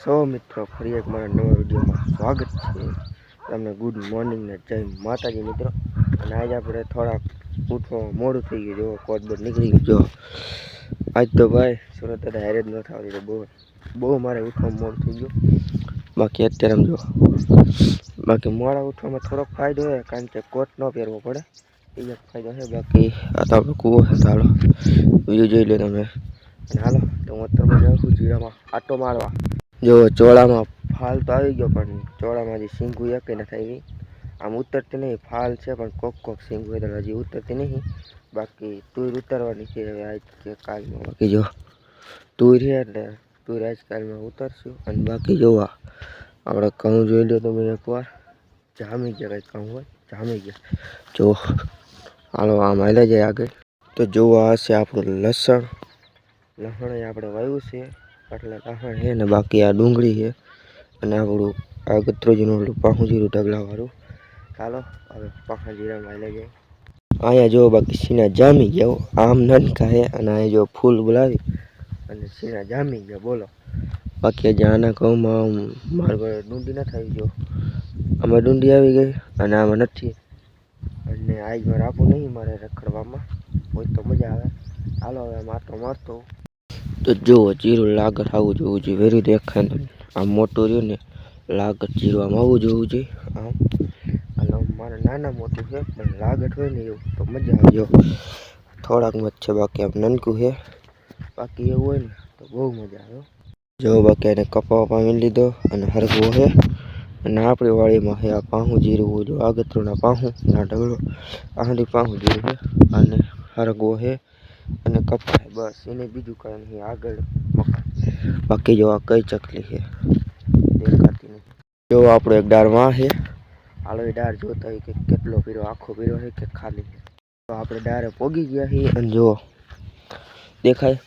સો મિત્રો ફરી એક મારા નવા વિડીયોમાં સ્વાગત છે. તમને ગુડ મોર્નિંગ ને જય માતાજી મિત્રો. અને આજે આપણે થોડાક ઉઠવામાં મોડું થઈ ગયું. જો કોદબર નીકળી ગયું. જો આજ તો ભાઈ સુરત હતા હેરેજ ન થવાની તો બહુ મારે ઉઠવામાં મોડું થઈ ગયું. બાકી અત્યારે આમ જો બાકી મોડા ઉઠવામાં થોડોક ફાયદો હોય કારણ કે કોટ ન પહેરવો પડે એ એક ફાયદો છે. બાકી આ તો આપણો કૂવો છે. હાલો વિડીયો જોઈ લે તમે. અને હાલો તો હું અત્યારે જાઉં છું જીરામાં આટો મારવા. જો ચોળામાં ફાલ તો આવી ગયો પણ ચોળામાં હજી સિંગું એક નથી આવી. આમ ઉતરતી નહીં, ફાલ છે પણ કોક સિંગું તો હજી ઉતરતી નહીં. બાકી તુર ઉતરવાની છે હવે આજ કે કાલમાં. બાકી જો તુર છે એટલે તુર આજકાલમાં ઉતરશું. અને બાકી જોવા આપણે ઘઉં જોઈ લો તમે એકવાર. જામી ગયા કંઈ ઘઉં હોય જામી ગયા. જો હાલો આમ હાલે જાય આગળ. તો જોવા હશે આપણું લસણ આપણે વાવ્યું છે એટલે લસણ છે ને બાકી આ ડુંગળી છે અને આપણું આ ગત્રોજીનું ઓલું પાહું જીરું ઢગલાવાળું. ચાલો હવે પાહા જીરામાં લઈ જાય. અહીંયા જો બાકી સીના જામી ગયા. આમ નનકા છે અને અહીંયા જો ફૂલ બોલાવી અને સીના જામી ગયા. બોલો બાકી હજી આના ઘઉંમાં મારે ઘરે ડુંડી નથી આવી. જો આમાં ડુંડી આવી ગઈ અને આમાં નથી. અને આજ મારે આપવું નહીં મારે રખડવામાં હોય તો મજા આવે. હાલો હવે મારતો મારતો. તો જુઓ જીરું લાગત આવું જોવું જોઈએ. વેરી દેખાય ને આમ મોટું રહ્યું ને લાગત જીરું આમ આવું જોવું જોઈએ. આમ હાલો મારે નાના મોટું છે પણ લાગત હોય ને એવું તો મજા આવે. જો થોડાક મત છે બાકી આમ નનકું છે. બાકી એવું હોય ને તો બહુ મજા આવે. જો બાકી એને કપાવા પામી લીધો અને હરગવો છે. અને આપણી વાડીમાં છે આ પાહું જીરું. જો આગતરૂના પાહું ના ઢગલો આહડી પાહું જીરું છે અને હરગવો છે અને કપાય બસ. એને બીજું કાંઈ નહીં આગળ મકાન. બાકી જો આ કઈ ચકલી છે દેખાતી નહીં. જો આપણો એક ડાળ માં છે. હાલો એ ડાળ જોતા હોય કે કેટલો પીરો આખો પીરો છે કે ખાલી છે. તો આપણે ડાળે પોગી ગયા છીએ અને જો દેખાય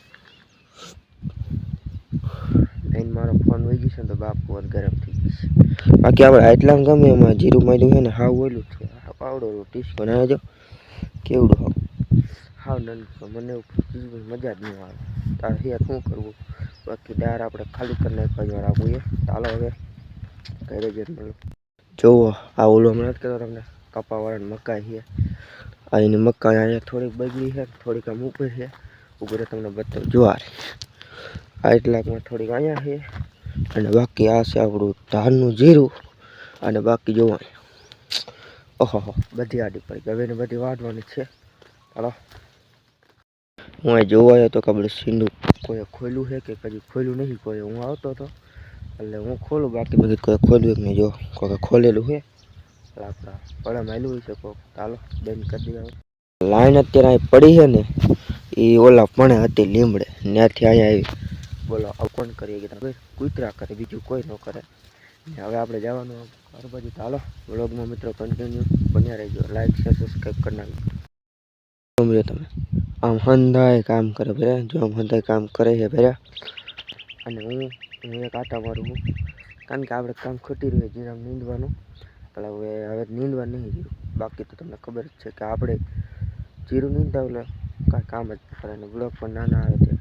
લઈને મારો ફોન વહી ગયો છે ને તો બાપુ ગરમ થઈ ગઈ છે. બાકી આપણે આટલામાં ગમે એમાં જીરું માંડ્યું છે ને હાવ ઓલું છે. પાવડો ટીશ બનાવે જો કેવડું હાવ નનકું. મને મજા જ નહીં આવે. તારે હિયાર શું કરવું. બાકી ડાળ આપણે ખાલી કરી નાખવા આપવું એ. ચાલો હવે ઘરે જ મળો. જોવો આ ઓલું હમણાં નથી કહેતો તમને કપાવાળાની મકાઈ છે. આ એની મકાઈ અહીંયા થોડીક બગડી છે થોડીક આમ ઉપર છે. ઉપર તમને બતાવું જુવાર આ એટલાકમાં થોડીક અહીંયા છે અને બાકી આ છે આપણું ધાનનું જીરું. અને બાકી જોવા ઓહો બધી આડી પડી ગઈ. હવે બધી વાઢવાની છે. ચાલો હું અહીં જોવા આવ્યો તો કે આપણે સીંડું કોઈ ખોલ્યું છે કે કદી ખોલ્યું નહીં. કોઈ હું આવતો હતો એટલે હું ખોલું. બાકી બધી કોઈ ખોલ્યું નહીં. જો કોઈ ખોલેલું છે એટલે આપણા પડમ આવેલું હોય છે કોઈક. ચાલો બંધ કરી દઈએ. લાઈન અત્યારે અહીં પડી છે ને એ ઓલા પણ હતી લીમડે ત્યાંથી અહીંયા આવી. બોલો આવું કોણ કરીએ કે કૂતરા કરે બીજું કોઈ ન કરે. હવે આપણે જવાનું ઘર બાજુ. ચાલો વ્લોગમાં મિત્રો કન્ટિન્યુ બન્યા રહેજો. લાઈક શેર સબસ્ક્રાઈબ કરી નાખજો. તમે આમ હંધાય કામ કરે ભર્યા. જો આમ હંધાય કામ કરે છે ભર્યા. અને હું એક આટા મારું છું કારણ કે આપણે કામ ખોટી રહ્યું જીરામ નીંદવાનું. એટલે હવે નીંદવા નહીં જીરું. બાકી તો તમને ખબર જ છે કે આપણે જીરું નીંદતા એટલે કાંઈ કામ જ કરે ને બ્લોક પણ નાના આવે તે.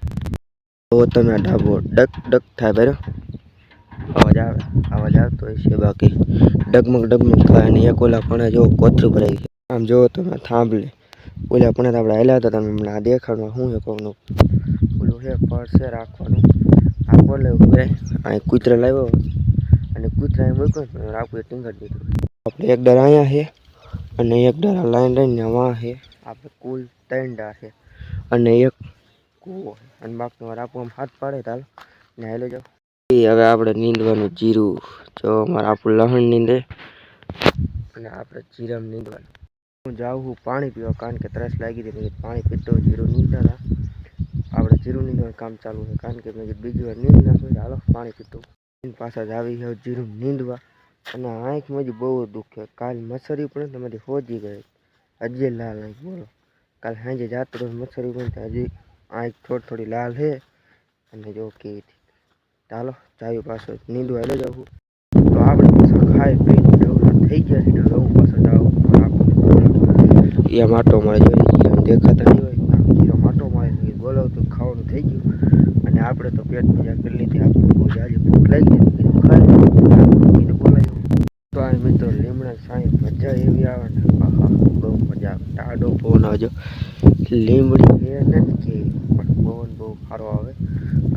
તો તમે આ ડાબો ડક ડક થાય ભર્યો અવાજ આવતો હોય છે. બાકી ડગમગ થાય અને એક ઓલા પણ જો કોથરું ભરાઈ ગયું. આમ જો તમે થાંભલે ઓલા પણ આપણે હેલા હતા. તમે હમણાં આ દેખાડવા શું છે કોકનું ઓલું છે ફળ છે રાખવાનું. આ કોણ લેવું ખબર અહીં કૂતરા લાવ્યો અને કૂતરા એ મૂક્યો રાખવું એ ટીંગર દીધું. આપણે એક ડાર અહીંયા છે અને એક ડાર લાઈન લઈને વાં છે. આપણે કુલ 3 ડાર છે અને એક કૂવો છે. અને બાકી મારે આપવું આમ હાથ પાડે ચાલ ને હેલો જાઓ. હવે આપણે નીંદવાનું જીરું. જો અમારે આપણું લહણ નીંદે અને આપણે જીરામાં નીંદવાનું. હું જાઉં છું પાણી પીવા કારણ કે તરસ લાગી હતી. મેં પાણી પીતો જીરું નીંદતા હતા. આપણે જીરું નીંદવાનું કામ ચાલુ છે કારણ કે મેં બીજી વાર નીંદ નાખ્યું. હાલો પાણી પીતો પાછા જ આવી ગયો જીરું નીંદવા. અને આંખમાં જ બહુ દુખે. કાલ મચ્છરી પણ તમારી હોજી ગઈ હજી લાલ આંખ. બોલો કાલ સાંજે જાતો તો મચ્છરી પણ હજી આંખ થોડી લાલ છે. અને જો કેવી ચાલો ચાવી પાછો નીંદવા એટલે જવું. તો આપણે પાછા ખાઈ પી થઈ ગયા છે. હવે હું પાછો જાઉં એ માટો મળે જોઈએ દેખાતા નહીં હોય. જીરો માટો મળે બોલો તો ખાવાનું થઈ ગયું. અને અને આપણે તો પેટ પૂજા કરી લીધી. આપણે બહુ જાજી ભૂખ લાગી હતી, કીધું ખાઈ કીધું બોલાવ્યું. તો આ મિત્રો લીમડા સાંઈ મજા એવી આવે ને, આહા બહુ મજા આવે. ટાઢો પવન આવજો, લીમડી એ નથી કે પણ પવન બહુ સારો આવે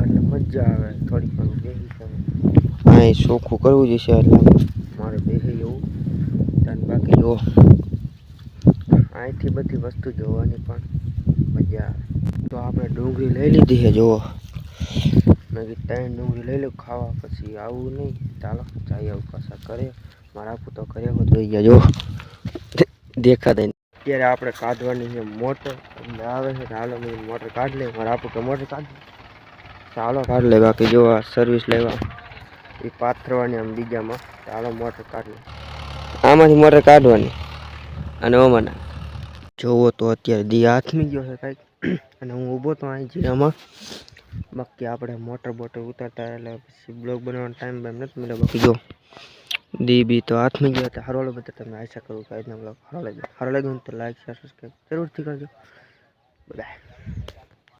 એટલે મજા આવે. થોડીક વાર બેસી તમે અહીં ચોખ્ખું કરવું જશે એટલે મારે બેસી એવું તને. બાકી જો અહીંથી બધી વસ્તુ જોવાની પણ મજા આવે. તો આપણે ડુંગળી લઈ લીધી છે જુઓ. મેં કીધું 3 ડુંગળી લઈ લઉં ખાવા, પછી આવું નહીં. ચાલો જઈએ આવું પાછા કરે. મારા આપું તો કરે જોઈ ગયા જો દેખાતા નહીં. અત્યારે આપણે કાઢવાની છે મોટર, એટલે આવે છે. હાલો મેં મોટર કાઢી લે. મારા આપું તો મોટર કાઢી ચાલો કાઢી લે. બાકી જો આ સર્વિસ લેવા એ પાથરવાની આમ બીજામાં. ચાલો મોટર કાઢી લે. આમાંથી મોટર કાઢવાની અને ઓમાં જોવો તો અત્યારે દી હાથમી ગયો છે કાંઈક, અને હું ઊભો તો અહીં જીરામાં. બાકી આપણે મોટર બોટર ઉતારતા એટલે પછી બ્લોગ બનાવવાનો ટાઈમ બાઈમ નથી મળ્યો. બાકી જો દી બી તો હાથમાં ગયો હતા. સારો બધા તમે આશા કરું કે આજનો બ્લોગ સારો લાગ્યો. સારો લાગ્યો તો લાઈક શેર સબસ્ક્રાઈબ જરૂરથી કરજો. બાય.